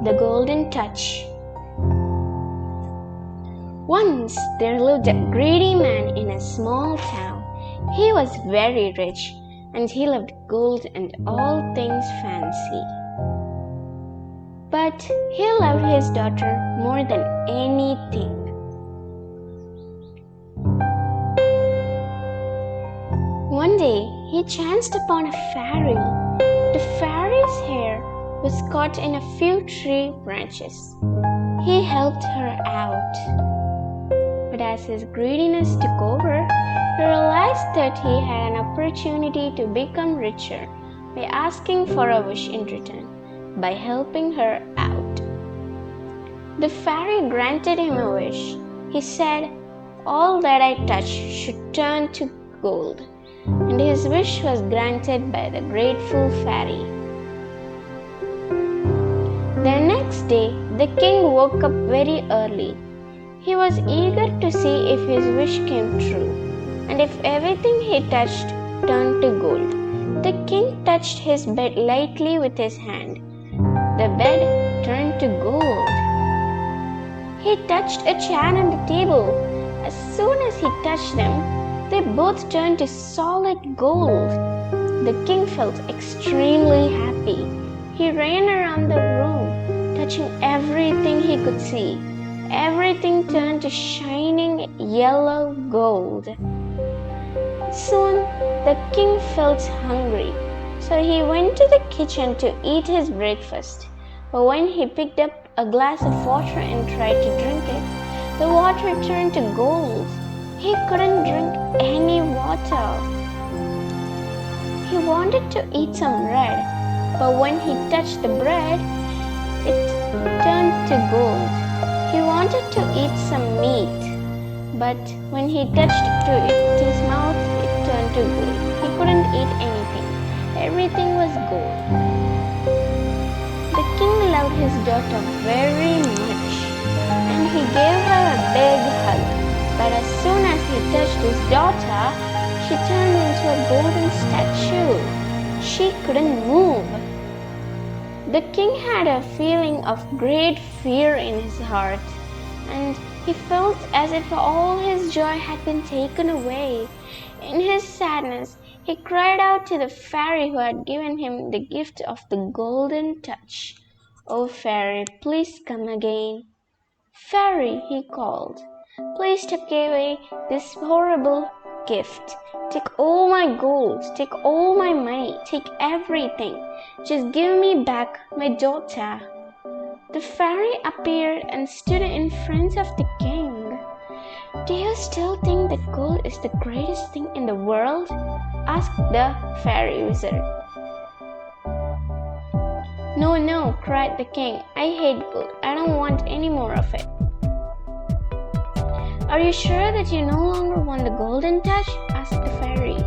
The Golden Touch. Once there lived a greedy man in a small town. He was very rich, and he loved gold and all things fancy. But he loved his daughter more than anything. One day he chanced upon a fairy. The fairy's hair was caught in a few tree branches. He helped her out. But as his greediness took over, he realized that he had an opportunity to become richer by asking for a wish in return, by helping her out. The fairy granted him a wish. He said, "All that I touch should turn to gold," and his wish was granted by the grateful fairy. The next day, the king woke up very early. He was eager to see if his wish came true, and if everything he touched turned to gold. The king touched his bed lightly with his hand. The bed turned to gold. He touched a chair and the table. As soon as he touched them, they both turned to solid gold. The king felt extremely happy. He ran around the room, touching everything he could see. Everything turned to shining yellow gold. Soon the king felt hungry, so he went to the kitchen to eat his breakfast. But when he picked up a glass of water and tried to drink it, the water turned to gold. He couldn't drink any water. He wanted to eat some bread, but when he touched the bread, it turned to gold. He wanted to eat some meat, but when he touched his mouth, it turned to gold. He couldn't eat anything. Everything was gold. The king loved his daughter very much, and he gave her a big hug. But as soon as he touched his daughter, she turned into a golden statue. She couldn't move. The king had a feeling of great fear in his heart, and he felt as if all his joy had been taken away. In his sadness, he cried out to the fairy who had given him the gift of the golden touch. "Oh fairy, please come again." "Fairy," he called, "please take away this horrible gift. Take all my gold, take all my money, take everything. Just give me back my daughter." The fairy appeared and stood in front of the king. "Do you still think that gold is the greatest thing in the world?" asked the fairy wizard. No, cried the king. "I hate gold. I don't want any more of it." "Are you sure that you no longer want the golden touch?" asked the fairy.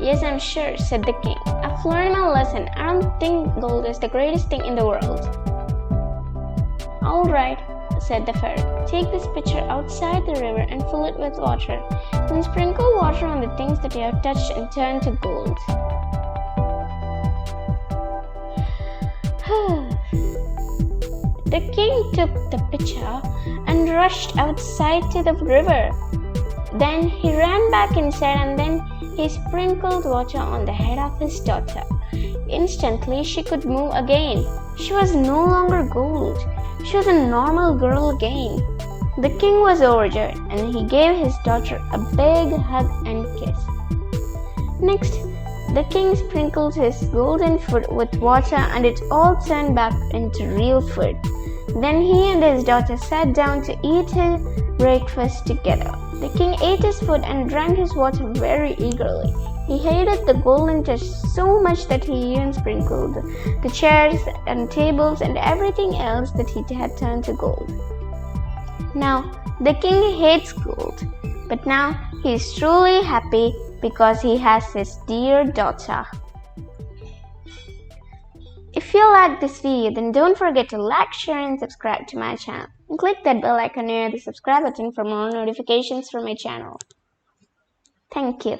"Yes, I'm sure," said the king. "I've learned my lesson. I don't think gold is the greatest thing in the world." "All right," said the fairy. "Take this pitcher outside the river and fill it with water. Then sprinkle water on the things that you have touched and turn to gold." The king took the pitcher and rushed outside to the river. Then he ran back inside and then he sprinkled water on the head of his daughter. Instantly she could move again. She was no longer gold. She was a normal girl again. The king was overjoyed and he gave his daughter a big hug and kiss. Next, the king sprinkled his golden food with water and it all turned back into real food. Then he and his daughter sat down to eat his breakfast together. The king ate his food and drank his water very eagerly. He hated the golden touch so much that he even sprinkled the chairs and tables and everything else that he had turned to gold. Now, the king hates gold, but now he is truly happy because he has his dear daughter. If you like this video, then don't forget to like, share and subscribe to my channel. And click that bell icon near the subscribe button for more notifications from my channel. Thank you.